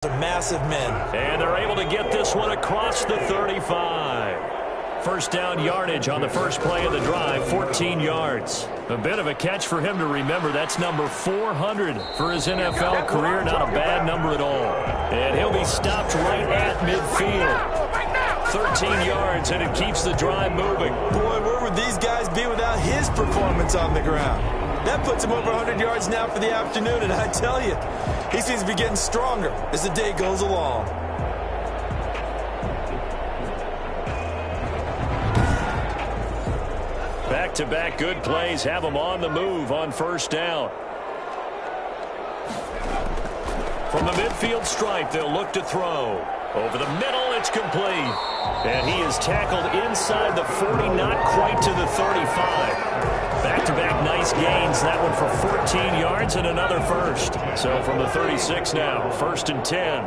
They're massive men. And they're able to get this one across the 35. First down yardage on the first play of the drive, 14 yards. A bit of a catch for him to remember. That's number 400 for his NFL career. Not a bad number at all. And he'll be stopped right at midfield. 13 yards, and it keeps the drive moving. Boy, where would these guys be without his performance on the ground? That puts him over 100 yards now for the afternoon, and I tell you, he seems to be getting stronger as the day goes along. Back-to-back good plays have him on the move on first down. From the midfield stripe, they'll look to throw. Over the middle, it's complete. And he is tackled inside the 40, not quite to the 35. Back-to-back nice gains. That one for 14 yards and another first. So from the 36 now, 1st and 10.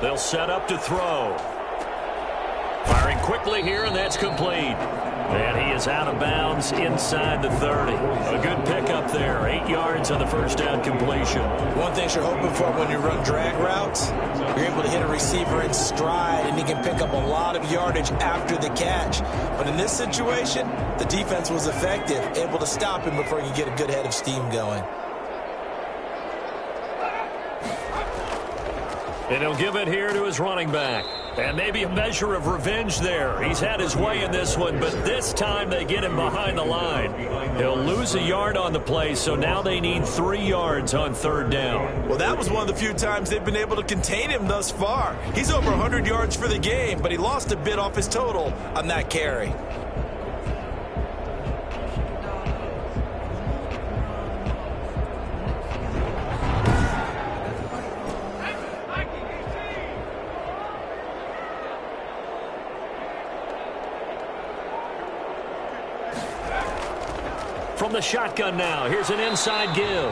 They'll set up to throw. Firing quickly here, and that's complete. And he is out of bounds inside the 30. A good pickup there. 8 yards on the first down completion. One thing you're hoping for when you run drag routes, you're able to hit a receiver in stride, and he can pick up a lot of yardage after the catch. But in this situation, the defense was effective, able to stop him before he could get a good head of steam going. And he'll give it here to his running back. And maybe a measure of revenge there. He's had his way in this one, but this time they get him behind the line. He'll lose a yard on the play, so now they need 3 yards on 3rd down. Well, that was one of the few times they've been able to contain him thus far. He's over 100 yards for the game, but he lost a bit off his total on that carry. From the shotgun now, here's an inside give.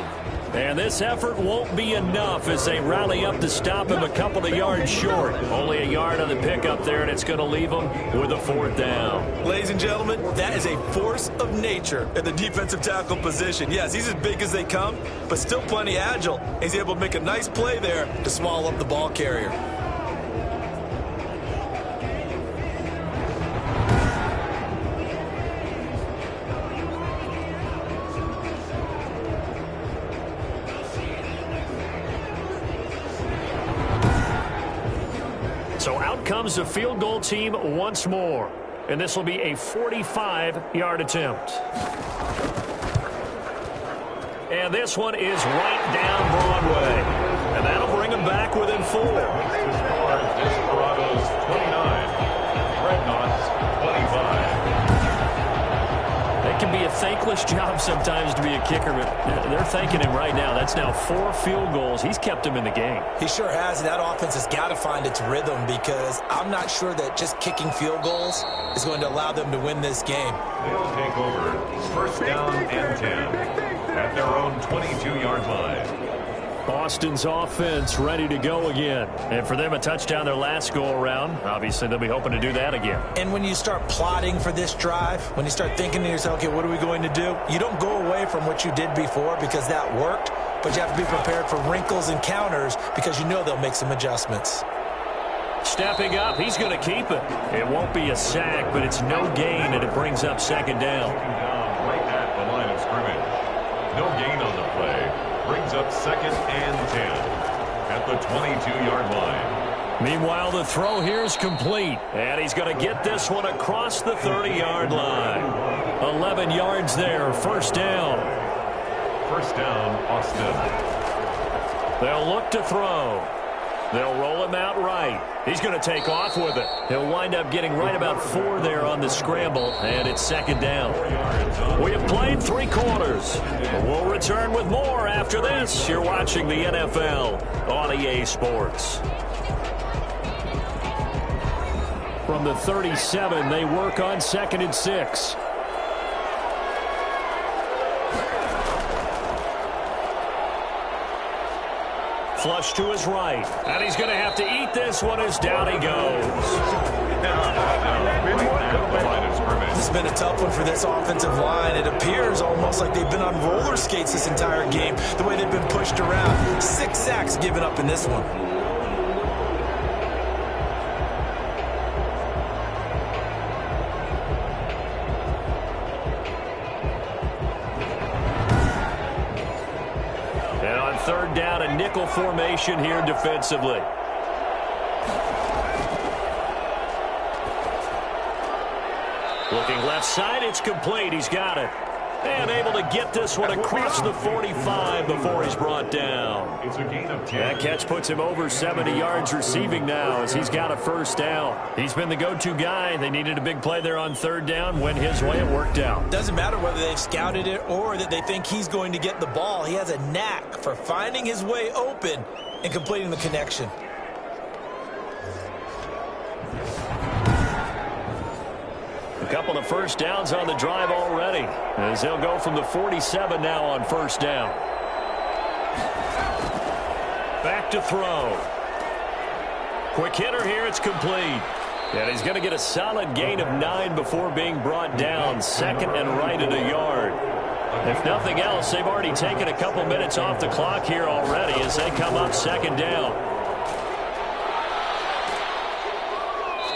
And this effort won't be enough as they rally up to stop him a couple of yards short. Only a yard on the pickup there, and it's going to leave him with a 4th down. Ladies and gentlemen, that is a force of nature in the defensive tackle position. Yes, he's as big as they come, but still plenty agile. He's able to make a nice play there to swallow up the ball carrier. So out comes the field goal team once more. And this will be a 45-yard attempt. And this one is right down Broadway. And that'll bring them back within 4. Desperados 29, Dreadnoughts 25. It can be a thankless job sometimes to be a kicker, but they're thanking him right now. That's now 4 field goals. He's kept him in the game. He sure has, and that offense has got to find its rhythm because I'm not sure that just kicking field goals is going to allow them to win this game. They'll take over 1st down and 10 at their own 22-yard line. Boston's offense ready to go again. And for them, a touchdown their last go-around. Obviously, they'll be hoping to do that again. And when you start plotting for this drive, when you start thinking to yourself, okay, what are we going to do? You don't go away from what you did before because that worked, but you have to be prepared for wrinkles and counters because you know they'll make some adjustments. Stepping up, he's going to keep it. It won't be a sack, but it's no gain, and it brings up 2nd down. Right at the line of scrimmage. No gain on the play. Brings up 2nd and 10 at the 22-yard line. Meanwhile, the throw here is complete. And he's going to get this one across the 30-yard line. 11 yards there, 1st down. 1st down, Austin. They'll look to throw. They'll roll him out right. He's going to take off with it. He'll wind up getting right about 4 there on the scramble, and it's 2nd down. We have played 3 quarters. We'll return with more after this. You're watching the NFL on EA Sports. From the 37, they work on 2nd and 6. Flush to his right. And he's going to have to eat this one as down he goes. at the line of scrimmage. This has been a tough one for this offensive line. It appears almost like they've been on roller skates this entire game, the way they've been pushed around. 6 sacks given up in this one. And on third down, a nickel formation here defensively. Looking left side, it's complete. He's got it. And able to get this one across the 45 before he's brought down. It's a gain of 10. That catch puts him over 70 yards receiving now as he's got a first down. He's been the go-to guy. They needed a big play there on third down. Went his way. It worked out. Doesn't matter whether they've scouted it or that they think he's going to get the ball. He has a knack for finding his way open and completing the connection. A couple of first downs on the drive already, as they'll go from the 47 now on first down. Back to throw. Quick hitter here, it's complete. And he's going to get a solid gain of 9 before being brought down. Second and right at a yard. If nothing else, they've already taken a couple minutes off the clock here already as they come up second down.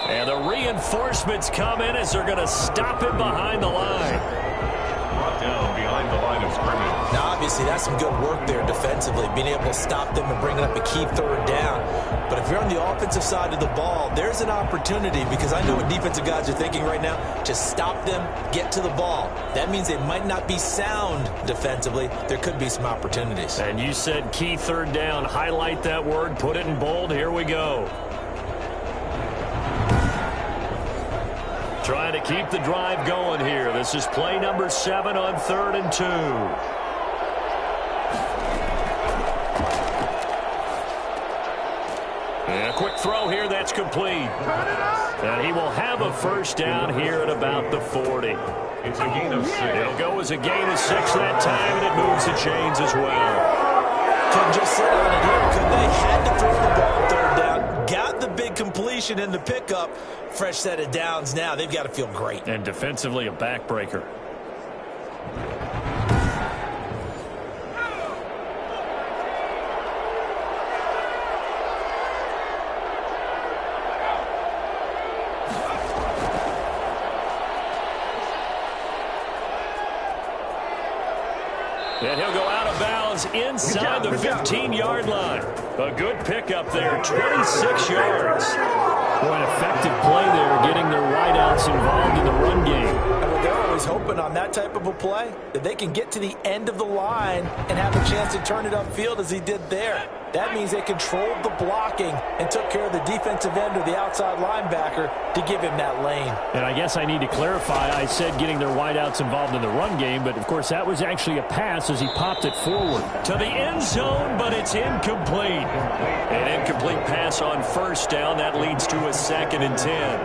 And the reinforcements come in as they're going to stop him behind the line. Brought down behind the line of scrimmage. Now, obviously, that's some good work there defensively, being able to stop them and bringing up a key third down. But if you're on the offensive side of the ball, there's an opportunity, because I know what defensive guys are thinking right now. Just stop them, get to the ball. That means they might not be sound defensively. There could be some opportunities. And you said key third down. Highlight that word, put it in bold. Here we go. Trying to keep the drive going here. This is play number 7 on 3rd and 2. And a quick throw here, that's complete. And he will have a first down here at about the 40. It's a gain of 6. It'll go as a gain of 6 that time, and it moves the chains as well. Couldn't just sit on it here, could they? Had to throw the ball on third down. Got the big completion in the pickup. Fresh set of downs now. They've got to feel great. And defensively, a backbreaker. And he'll go out of bounds inside the 15-yard line. A good pickup there, 26 yards. Boy, an effective play there, getting their wideouts involved in the run game. They're always hoping on that type of a play that they can get to the end of the line and have a chance to turn it upfield as he did there. That means they controlled the blocking and took care of the defensive end or the outside linebacker to give him that lane. And I guess I need to clarify, I said getting their wideouts involved in the run game, but of course that was actually a pass as he popped it forward to the end zone, but it's incomplete. An incomplete pass on first down. That leads to a 2nd and 10.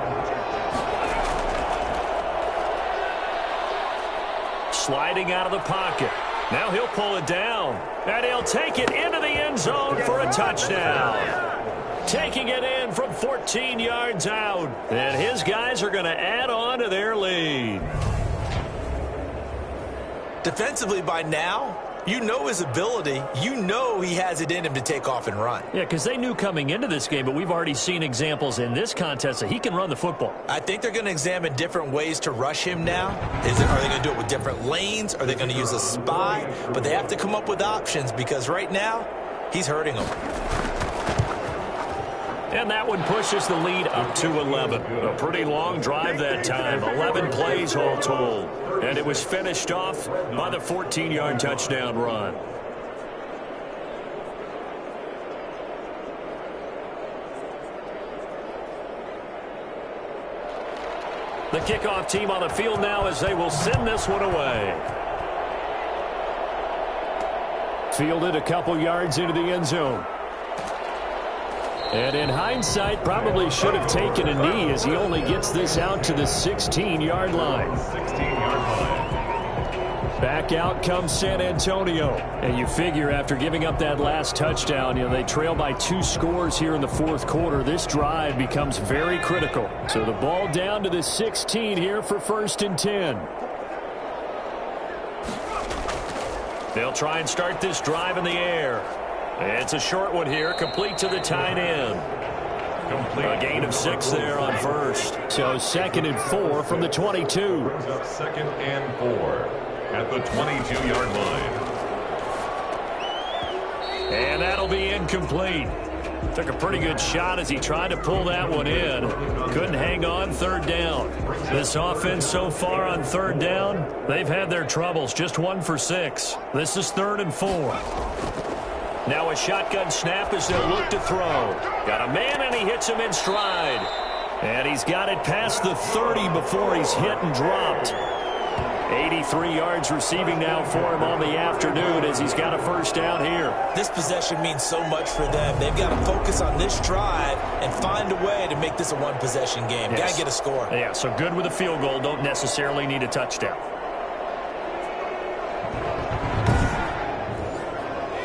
Sliding out of the pocket. Now he'll pull it down, and he'll take it into the end zone for a touchdown. Taking it in from 14 yards out, and his guys are going to add on to their lead. Defensively by now, you know his ability. You know he has it in him to take off and run. Yeah, because they knew coming into this game, but we've already seen examples in this contest that he can run the football. I think they're going to examine different ways to rush him now. Are they going to do it with different lanes? Are they going to use a spy? But they have to come up with options because right now, he's hurting them. And that one pushes the lead up to 11. A pretty long drive that time. 11 plays all told. And it was finished off by the 14-yard touchdown run. The kickoff team on the field now as they will send this one away. Fielded a couple yards into the end zone. And in hindsight, probably should have taken a knee as he only gets this out to the 16-yard line. 16-yard line. Back out comes San Antonio. And you figure after giving up that last touchdown, they trail by 2 scores here in the fourth quarter. This drive becomes very critical. So the ball down to the 16 here for 1st and 10. They'll try and start this drive in the air. It's a short one here, complete to the tight end. A gain of 6 there on first. So 2nd and 4 from the 22. Brings up 2nd and 4 at the 22-yard line. And that'll be incomplete. Took a pretty good shot as he tried to pull that one in. Couldn't hang on, 3rd down. This offense so far on 3rd down, they've had their troubles. Just 1 for 6. This is 3rd and 4. Now a shotgun snap as they'll look to throw. Got a man and he hits him in stride. And he's got it past the 30 before he's hit and dropped. 83 yards receiving now for him on the afternoon as he's got a 1st down here. This possession means so much for them. They've got to focus on this drive and find a way to make this a 1-possession game. Yes. Got to get a score. Yeah, so good with a field goal. Don't necessarily need a touchdown.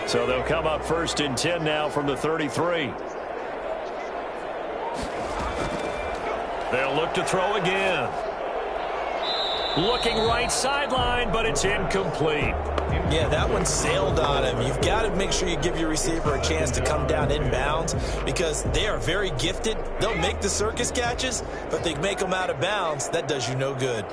So they'll come up 1st and 10 now from the 33. They'll look to throw again. Looking right sideline, but it's incomplete. Yeah, that one sailed on him. You've got to make sure you give your receiver a chance to come down inbounds because they are very gifted. They'll make the circus catches, but they make them out of bounds. That does you no good.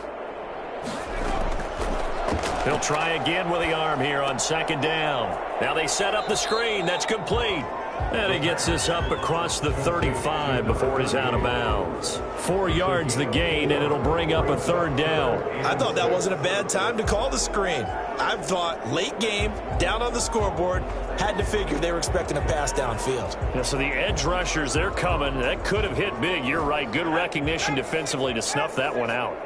They'll try again with the arm here on 2nd down. Now they set up the screen. That's complete. And he gets this up across the 35 before he's out of bounds. 4 yards the gain, and it'll bring up a 3rd down. I thought that wasn't a bad time to call the screen. I thought late game, down on the scoreboard, had to figure they were expecting a pass downfield. Yeah, so the edge rushers, they're coming. That could have hit big. You're right. Good recognition defensively to snuff that one out.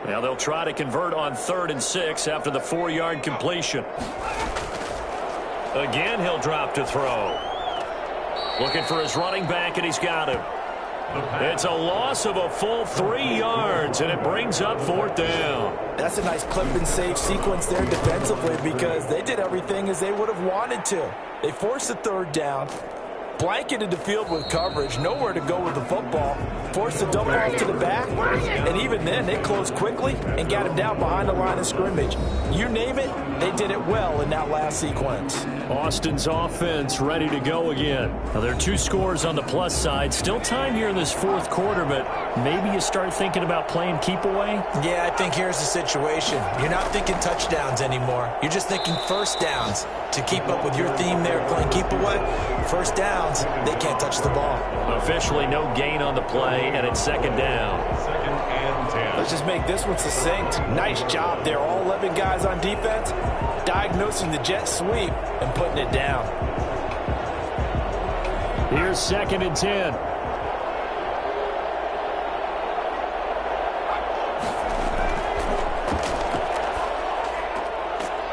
Now they'll try to convert on 3rd and 6 after the 4-yard completion. Again, he'll drop to throw. Looking for his running back, and he's got him. It's a loss of a full 3 yards, and it brings up 4th down. That's a nice clip and save sequence there defensively because they did everything as they would have wanted to. They forced the 3rd down, blanketed the field with coverage, nowhere to go with the football, forced the dump off to the back, and even then they closed quickly and got him down behind the line of scrimmage. You name it, they did it well in that last sequence. Austin's offense ready to go again. Now there are 2 scores on the plus side. Still time here in this 4th quarter, but maybe you start thinking about playing keep away? Yeah, I think here's the situation. You're not thinking touchdowns anymore. You're just thinking 1st downs. To keep up with your theme there, playing keep away, 1st downs, they can't touch the ball. Officially no gain on the play, and it's 2nd down. 2nd and 10. Let's just make this one succinct. Nice job there. All 11 guys on defense diagnosing the jet sweep and putting it down. Here's 2nd and 10.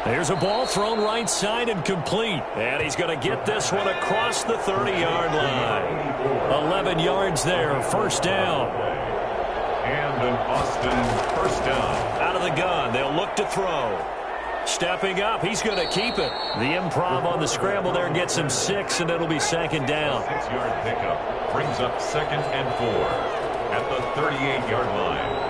There's a ball thrown right side and complete. And he's going to get this one across the 30-yard line. 11 yards there, 1st down. And an Austin 1st down. Out of the gun, they'll look to throw. Stepping up, he's going to keep it. The improv on the scramble there gets him 6, and it'll be 2nd down. 6-yard pickup brings up 2nd and 4 at the 38-yard line.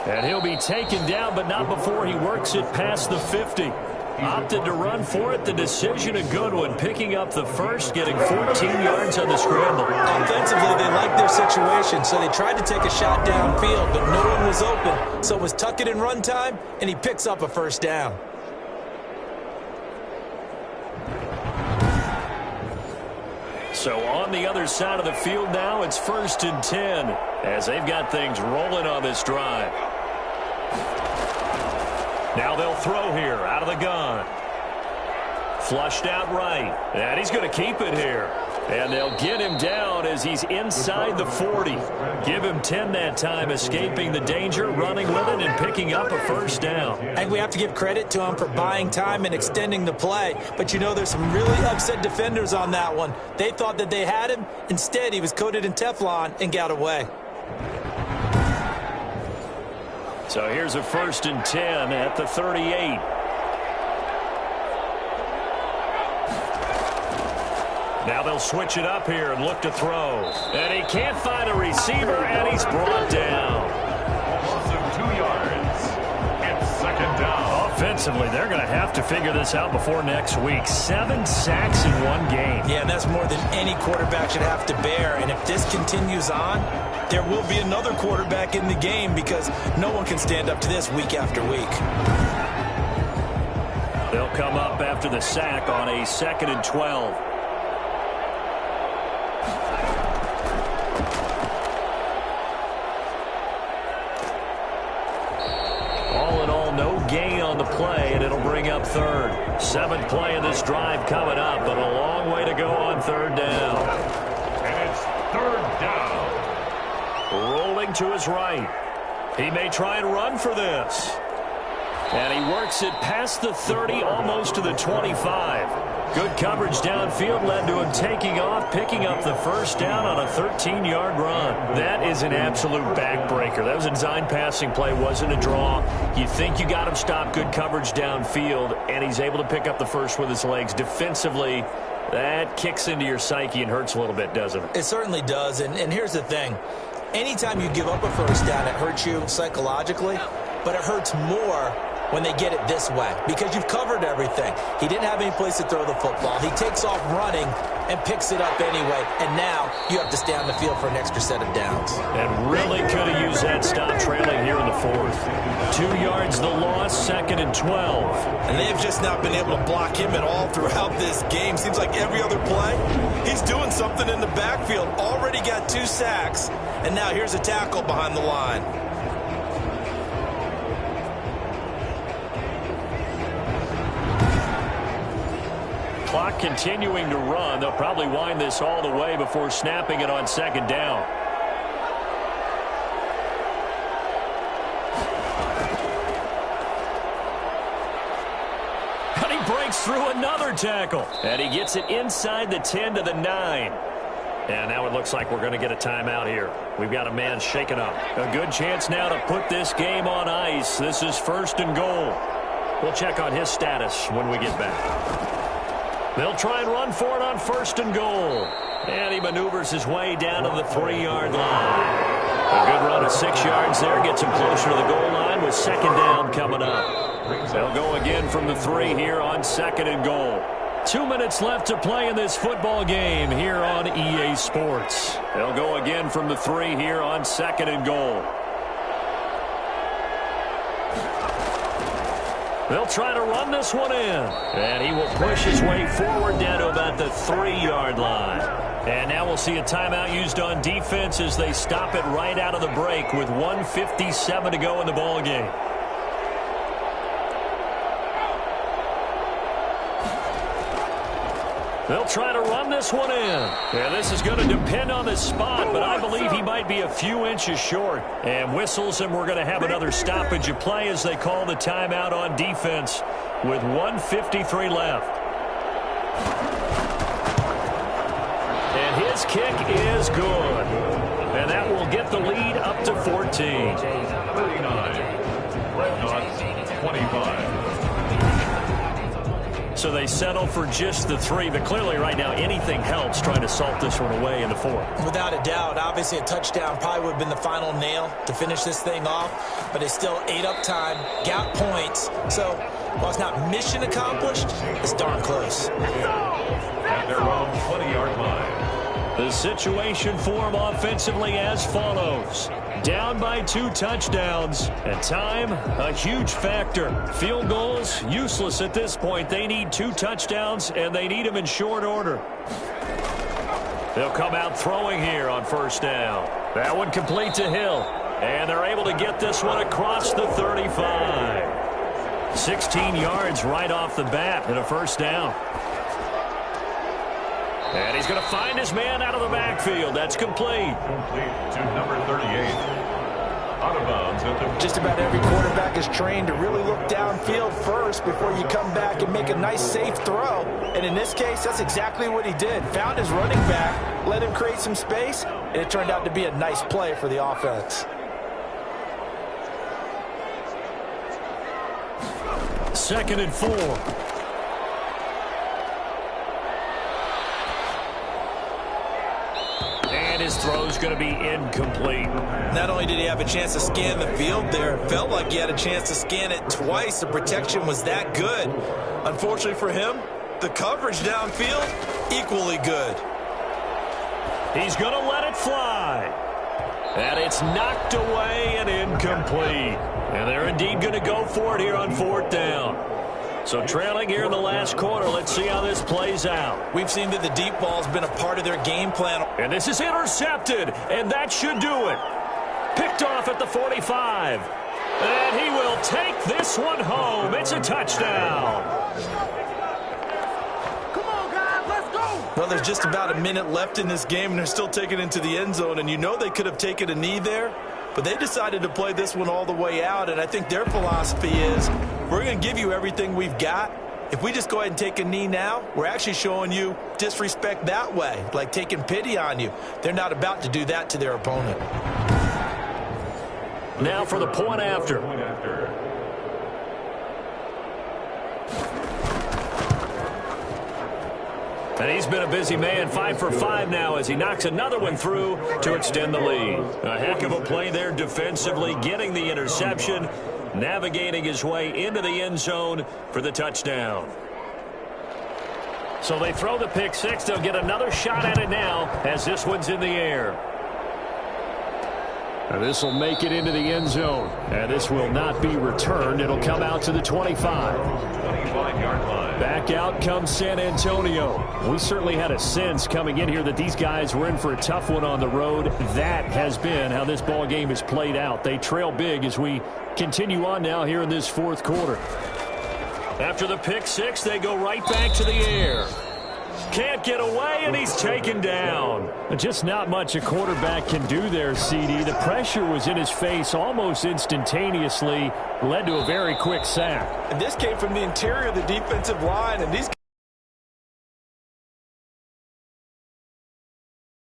And he'll be taken down, but not before he works it past the 50. Opted to run for it. The decision a good one. Picking up the 1st, getting 14 yards on the scramble. Offensively, they liked their situation, so they tried to take a shot downfield, but no one was open. So it was tuck it in run time, and he picks up a 1st down. So on the other side of the field now, it's 1st and 10 as they've got things rolling on this drive. Now they'll throw here out of the gun. Flushed out right. And he's going to keep it here. And they'll get him down as he's inside the 40. Give him 10 that time, escaping the danger, running with it, and picking up a first down. I think we have to give credit to him for buying time and extending the play. But, you know, there's some really upset defenders on that one. They thought that they had him. Instead, he was coated in Teflon and got away. So here's a 1st and 10 at the 38. Now they'll switch it up here and look to throw. And he can't find a receiver, and he's brought down. Loss of 2 yards. It's 2nd down. Offensively, they're going to have to figure this out before next week. 7 sacks in one game. Yeah, and that's more than any quarterback should have to bear. And if this continues on, there will be another quarterback in the game because no one can stand up to this week after week. They'll come up after the sack on a 2nd and 12. Gain on the play, and it'll bring up 3rd. 7th play of this drive coming up, but a long way to go on 3rd down. And it's 3rd down. Rolling to his right. He may try and run for this. And he works it past the 30, almost to the 25. Good coverage downfield led to him taking off, picking up the 1st down on a 13-yard run. That is an absolute backbreaker. That was a design passing play, wasn't a draw. You think you got him stopped, good coverage downfield, and he's able to pick up the 1st with his legs. Defensively, that kicks into your psyche and hurts a little bit, doesn't it? It certainly does, and here's the thing. Anytime you give up a 1st down, it hurts you psychologically, but it hurts more when they get it this way because you've covered everything. He didn't have any place to throw the football. He takes off running and picks it up anyway, and now you have to stay on the field for an extra set of downs. And really could have used that stop trailing here in the 4th. 2 yards the loss, 2nd and 12. And they've just not been able to block him at all throughout this game. Seems like every other play, he's doing something in the backfield. Already got 2 sacks, and now here's a tackle behind the line. Clock continuing to run. They'll probably wind this all the way before snapping it on 2nd down. And he breaks through another tackle. And he gets it inside the 10 to the 9. And now it looks like we're going to get a timeout here. We've got a man shaken up. A good chance now to put this game on ice. This is 1st and goal. We'll check on his status when we get back. They'll try and run for it on 1st and goal. And he maneuvers his way down to the 3-yard line. A good run of 6 yards there. Gets him closer to the goal line with 2nd down coming up. They'll go again from the 3 here on 2nd and goal. 2 minutes left to play in this football game here on EA Sports. They'll go again from the 3 here on 2nd and goal. They'll try to run this one in. And he will push his way forward down to about the 3-yard line. And now we'll see a timeout used on defense as they stop it right out of the break with 1:57 to go in the ballgame. They'll try to run this one in. And this is going to depend on the spot, but I believe he might be a few inches short. And whistles, and we're going to have another stoppage of play as they call the timeout on defense with 1:53 left. And his kick is good. And that will get the lead up to 14. 39. Red Hawks 25. So they settle for just the 3, but clearly right now anything helps trying to salt this one away in the 4th. Without a doubt, obviously a touchdown probably would have been the final nail to finish this thing off, but it's still ate up time, got points, so while it's not mission accomplished, it's darn close. At their own 20-yard line. The situation for them offensively as follows. Down by 2 touchdowns. And time, a huge factor. Field goals, useless at this point. They need 2 touchdowns, and they need them in short order. They'll come out throwing here on 1st down. That one complete to Hill. And they're able to get this one across the 35. 16 yards right off the bat and a 1st down. And he's going to find his man out of the backfield. That's complete. Complete to number 38. Out of bounds at the... Just about every quarterback is trained to really look downfield first before you come back and make a nice, safe throw. And in this case, that's exactly what he did. Found his running back, let him create some space, and it turned out to be a nice play for the offense. Second and 4. And his throw's going to be incomplete. Not only did he have a chance to scan the field there, it felt like he had a chance to scan it twice. The protection was that good. Unfortunately for him, the coverage downfield, equally good. He's going to let it fly. And it's knocked away and incomplete. And they're indeed going to go for it here on 4th down. So trailing here in the last quarter, let's see how this plays out. We've seen that the deep ball's been a part of their game plan. And this is intercepted, and that should do it. Picked off at the 45. And he will take this one home. It's a touchdown. Come on, guys, let's go. Well, there's just about a minute left in this game, and they're still taking it into the end zone. And you know they could have taken a knee there, but they decided to play this one all the way out. And I think their philosophy is, we're going to give you everything we've got. If we just go ahead and take a knee now, we're actually showing you disrespect that way, like taking pity on you. They're not about to do that to their opponent. Now for the point after. And he's been a busy man, 5 for 5 now as he knocks another one through to extend the lead. A heck of a play there defensively, getting the interception, navigating his way into the end zone for the touchdown. So they throw the pick six. They'll get another shot at it now as this one's in the air. And this will make it into the end zone. And this will not be returned. It'll come out to the 25. 25-yard line. Back out comes San Antonio. We certainly had a sense coming in here that these guys were in for a tough one on the road. That has been how this ball game has played out. They trail big as we continue on now here in this 4th quarter. After the pick six, they go right back to the air. Can't get away, and he's taken down. Just not much a quarterback can do there, CD. The pressure was in his face almost instantaneously, led to a very quick sack. And this came from the interior of the defensive line, and these